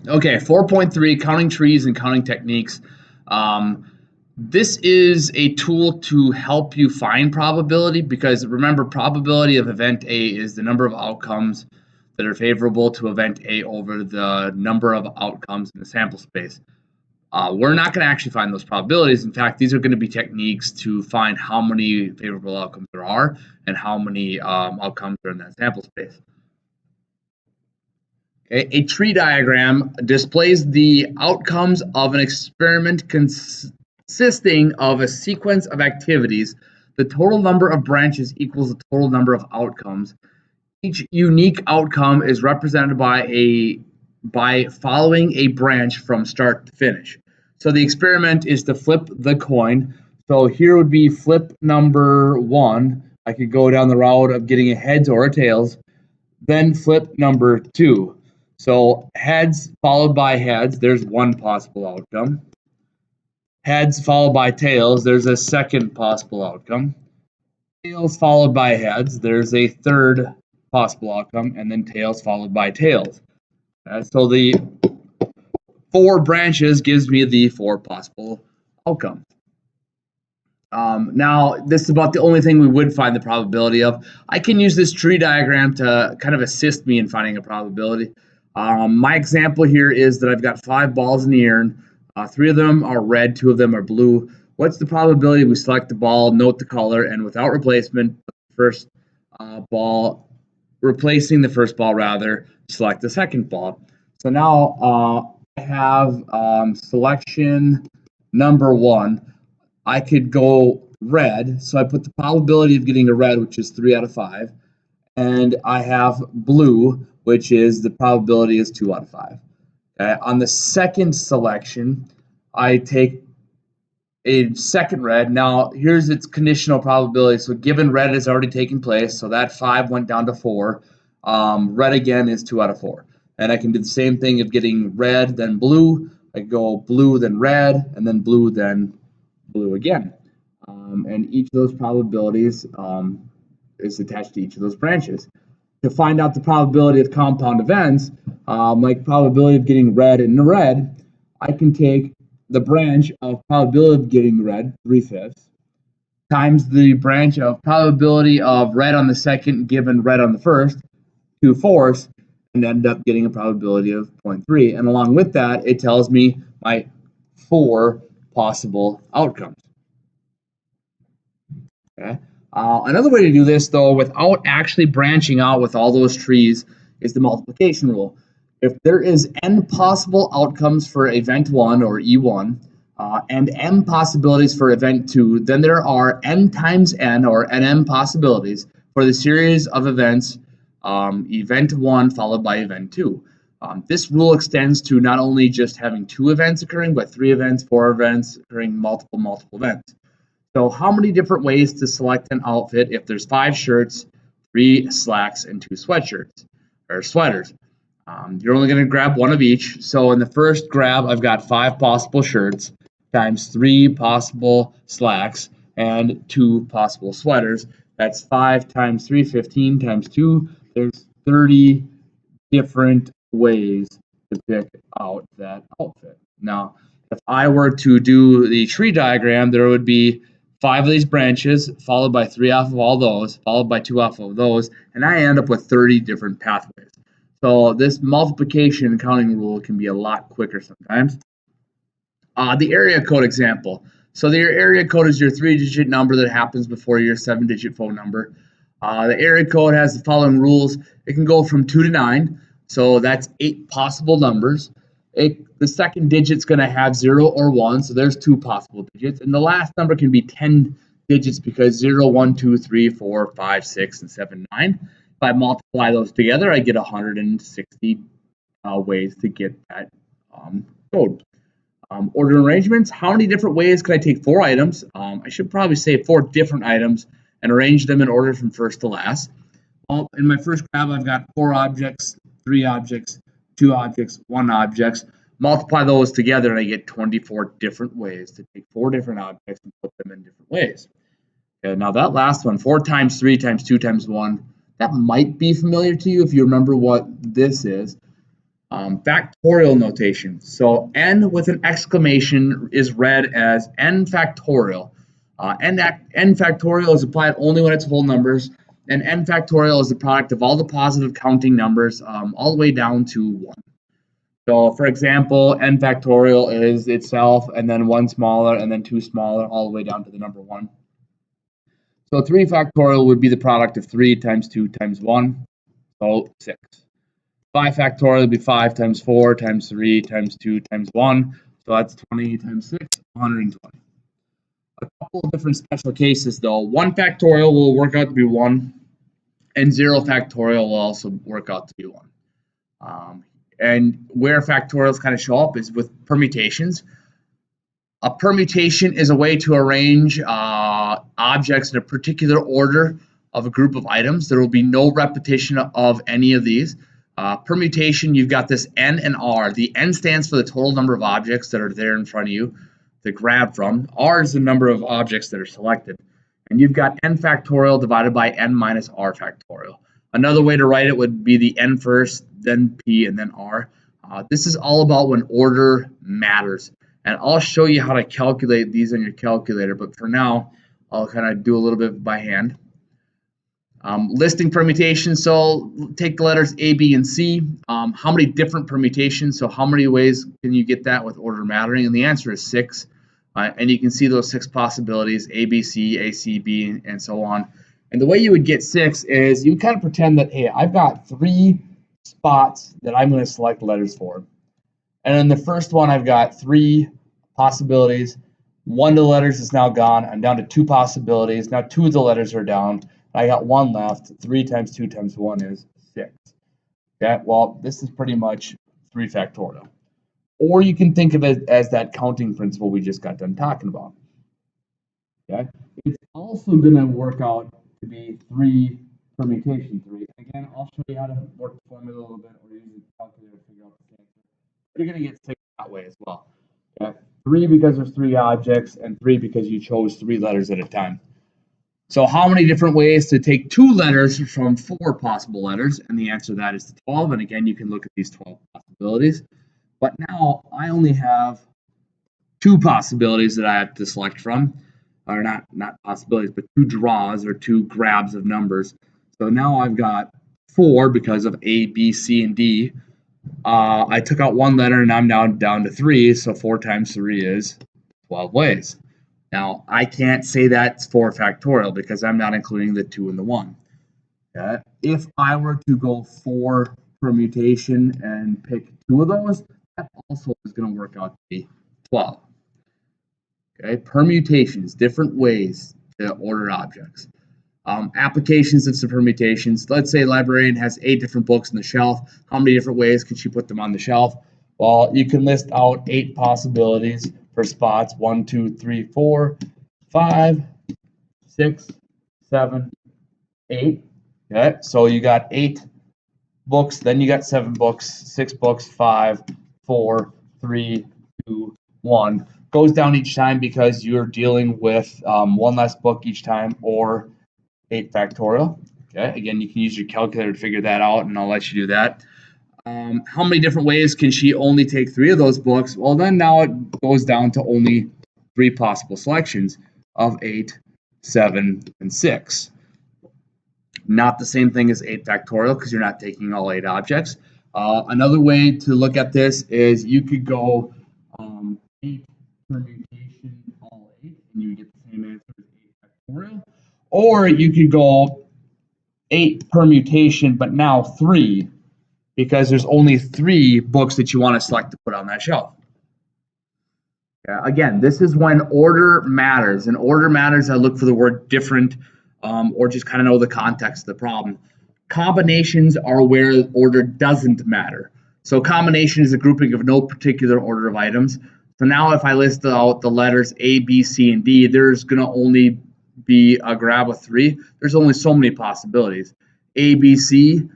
Okay, 4.3, counting trees and counting techniques. Um, this is a tool to help you find probability because remember, probability of event A is the number of outcomes that are favorable to event A over the number of outcomes in the sample space. We're not going to actually find those probabilities. In fact, these are going to be techniques to find how many favorable outcomes there are and how many outcomes are in that sample space. Okay, a tree diagram displays the outcomes of an experiment consisting of a sequence of activities. The total number of branches equals the total number of outcomes. Each unique outcome is represented by following a branch from start to finish. So the experiment is to flip the coin. So here would be flip number 1. I could go down the route of getting a heads or a tails. Then flip number 2. So heads followed by heads, there's one possible outcome. Heads followed by tails, there's a second possible outcome. Tails followed by heads, there's a third possible outcome, and then tails followed by tails. So the 4 branches gives me the 4 possible outcomes. Now, this is about the only thing we would find the probability of. I can use this tree diagram to kind of assist me in finding a probability. My example here is that I've got 5 balls in the urn. 3 of them are red, 2 of them are blue. What's the probability we select the ball, note the color, and without replacement, first ball, replacing the first ball rather, select the second ball. So now I have selection number 1. I could go red, so I put the probability of getting a red, which is 3 out of 5, and I have blue, which is the probability is 2 out of 5. Okay. On the second selection, I take a second red. Now, here's its conditional probability. So given red has already taken place, so that 5 went down to 4. Red again is 2 out of 4. And I can do the same thing of getting red, then blue. I go blue, then red, and then blue, then blue again. And each of those probabilities is attached to each of those branches. To find out the probability of compound events, like probability of getting red in red, I can take the branch of probability of getting red, 3/5, times the branch of probability of red on the second given red on the first, 2/4, and end up getting a probability of 0.3. And along with that, it tells me my 4 possible outcomes. Okay. Another way to do this, though, without actually branching out with all those trees, is the multiplication rule. If there is n possible outcomes for event 1 or E1 and m possibilities for event 2, then there are n times n or nm possibilities for the series of events event 1 followed by event 2. This rule extends to not only just having 2 events occurring, but 3 events, 4 events occurring, multiple events. So how many different ways to select an outfit if there's 5 shirts, 3 slacks, and 2 sweatshirts or sweaters? You're only going to grab one of each. So in the first grab, I've got 5 possible shirts times 3 possible slacks and 2 possible sweaters. That's 5 times 3, 15 times 2. There's 30 different ways to pick out that outfit. Now, if I were to do the tree diagram, there would be 5 of these branches, followed by 3 off of all those, followed by 2 off of those, and I end up with 30 different pathways. So this multiplication and counting rule can be a lot quicker sometimes. The area code example. So your area code is your 3-digit number that happens before your 7-digit phone number. The area code has the following rules. It can go from 2 to 9, so that's 8 possible numbers. The second digit's going to have 0 or 1, so there's 2 possible digits. And the last number can be 10 digits because 0, 1, 2, 3, 4, 5, 6, and 7, 9. If I multiply those together, I get 160 ways to get that code. Order arrangements. How many different ways can I take 4 items? I should probably say 4 different items and arrange them in order from first to last. In my first grab, I've got 4 objects, 3 objects, 2 objects, 1 objects. Multiply those together and I get 24 different ways to take 4 different objects and put them in different ways. Okay, now that last one, 4 times 3 times 2 times 1, that might be familiar to you if you remember what this is. Factorial notation. So n with an exclamation is read as n factorial. N factorial is applied only when it's whole numbers, and n factorial is the product of all the positive counting numbers all the way down to 1. So, for example, n factorial is itself, and then 1 smaller, and then 2 smaller, all the way down to the number 1. So 3 factorial would be the product of 3 times 2 times 1, so 6. 5 factorial would be 5 times 4 times 3 times 2 times 1, so that's 20 times 6, 120. A couple of different special cases, though. 1 factorial will work out to be 1, and 0 factorial will also work out to be 1. And where factorials kind of show up is with permutations. A permutation is a way to arrange objects in a particular order of a group of items. There will be no repetition of any of these. Permutation, you've got this n and r. The n stands for the total number of objects that are there in front of you to grab from. R is the number of objects that are selected. And you've got n factorial divided by n minus r factorial. Another way to write it would be the n first, then p, and then r. This is all about when order matters. And I'll show you how to calculate these on your calculator, but for now, I'll kind of do a little bit by hand. Listing permutations, so take the letters A, B, and C. How many different permutations? So how many ways can you get that with order mattering? And the answer is 6. And you can see those 6 possibilities, A, B, C, A, C, B, and so on. And the way you would get 6 is you kind of pretend that, hey, I've got 3 spots that I'm going to select letters for. And in the first one, I've got 3 possibilities. 1 of the letters is now gone. I'm down to 2 possibilities. Now 2 of the letters are down. I got 1 left. 3 times 2 times 1 is 6. Okay, well, this is pretty much 3 factorial. Or you can think of it as that counting principle we just got done talking about. Okay, it's also going to work out to be 3 permutation 3. Again, I'll show you how to work the formula a little bit, or use the calculator to figure out the answer. You're going to get 6 that way as well. Okay? 3 because there's 3 objects, and 3 because you chose 3 letters at a time. So how many different ways to take 2 letters from 4 possible letters? And the answer to that is 12. And again, you can look at these 12 possibilities. But now I only have 2 possibilities that I have to select from. Or not possibilities, but 2 draws or 2 grabs of numbers. So now I've got 4 because of A, B, C, and D. I took out 1 letter and I'm now down to 3. So 4 times 3 is 12 ways. Now I can't say that's 4 factorial because I'm not including the 2 and the 1. Okay? If I were to go 4 permutation and pick 2 of those, that also is going to work out to be 12. Okay, permutations, different ways to order objects. Applications of some permutations. Let's say a librarian has 8 different books on the shelf. How many different ways can she put them on the shelf? Well, you can list out 8 possibilities for spots. 1, 2, 3, 4, 5, 6, 7, 8. Okay, so you got 8 books, then you got 7 books, 6 books, 5, 4, 3, 2, 1. Goes down each time because you're dealing with 1 less book each time, or 8 factorial. Okay, again, you can use your calculator to figure that out, and I'll let you do that. How many different ways can she only take 3 of those books? Well, then now it goes down to only 3 possible selections of 8, 7, and 6. Not the same thing as 8 factorial because you're not taking all 8 objects. Another way to look at this is you could go 8 permutation all 8 and you get the same answer as 8 factorial. Or you could go 8 permutation but now 3 because there's only 3 books that you want to select to put on that shelf. Again, this is when order matters. And order matters, I look for the word different or just kind of know the context of the problem. Combinations are where order doesn't matter. So combination is a grouping of no particular order of items. So now if I list out the letters A, B, C, and D, there's going to only be a grab of 3. There's only so many possibilities. A, B, C,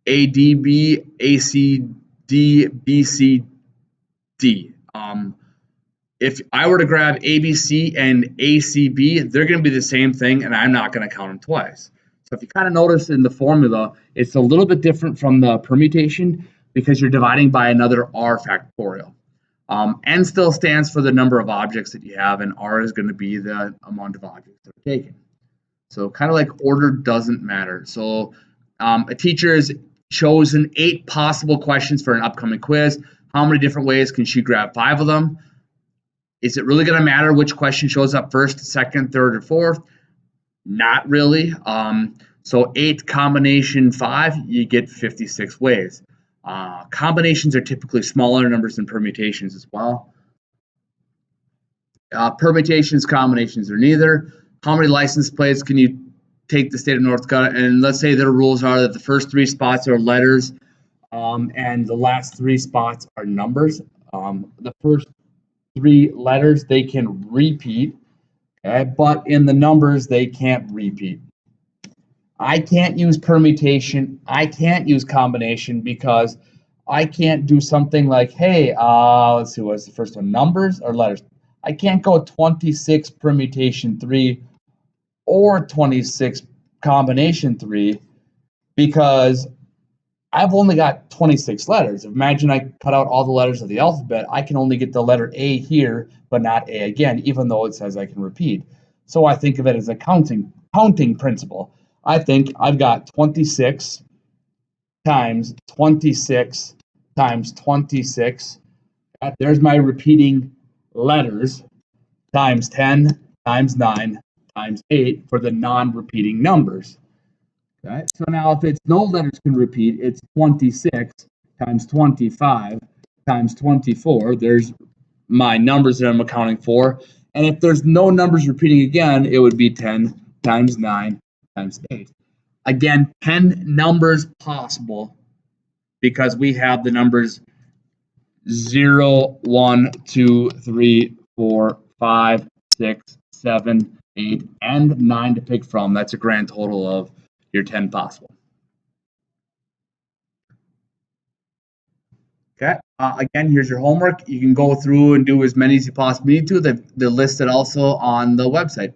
A, D, B, A, C, D, B, C, D. If I were to grab ABC and ACB, they're going to be the same thing, and I'm not going to count them twice. So if you kind of notice in the formula, it's a little bit different from the permutation. because you're dividing by another r factorial. N still stands for the number of objects that you have, and R is going to be the amount of objects that are taken. So kind of like order doesn't matter. So a teacher has chosen 8 possible questions for an upcoming quiz. How many different ways can she grab 5 of them? Is it really going to matter which question shows up first, second, third, or fourth? Not really. So 8 combination 5, you get 56 ways. Combinations are typically smaller numbers than permutations as well. Permutations, combinations are neither. How many license plates can you take the state of North Dakota? And let's say their rules are that the first 3 spots are letters, and the last 3 spots are numbers. The first 3 letters they can repeat, okay, but in the numbers they can't repeat. I can't use permutation. I can't use combination because I can't do something like, hey, let's see, what's the first one? Numbers or letters? I can't go 26 permutation 3 or 26 combination 3 because I've only got 26 letters. Imagine I cut out all the letters of the alphabet. I can only get the letter A here, but not A again, even though it says I can repeat. So I think of it as a counting principle. I think I've got 26 times 26 times 26. There's my repeating letters times 10 times 9 times 8 for the non-repeating numbers. Okay, so now if it's no letters can repeat, it's 26 times 25 times 24. There's my numbers that I'm accounting for. And if there's no numbers repeating again, it would be 10 times 9 times 8. Again, 10 numbers possible because we have the numbers 0, 1, 2, 3, 4, 5, 6, 7, 8, and 9 to pick from. That's a grand total of your 10 possible. Okay, again, here's your homework. You can go through and do as many as you possibly need to. They're listed also on the website.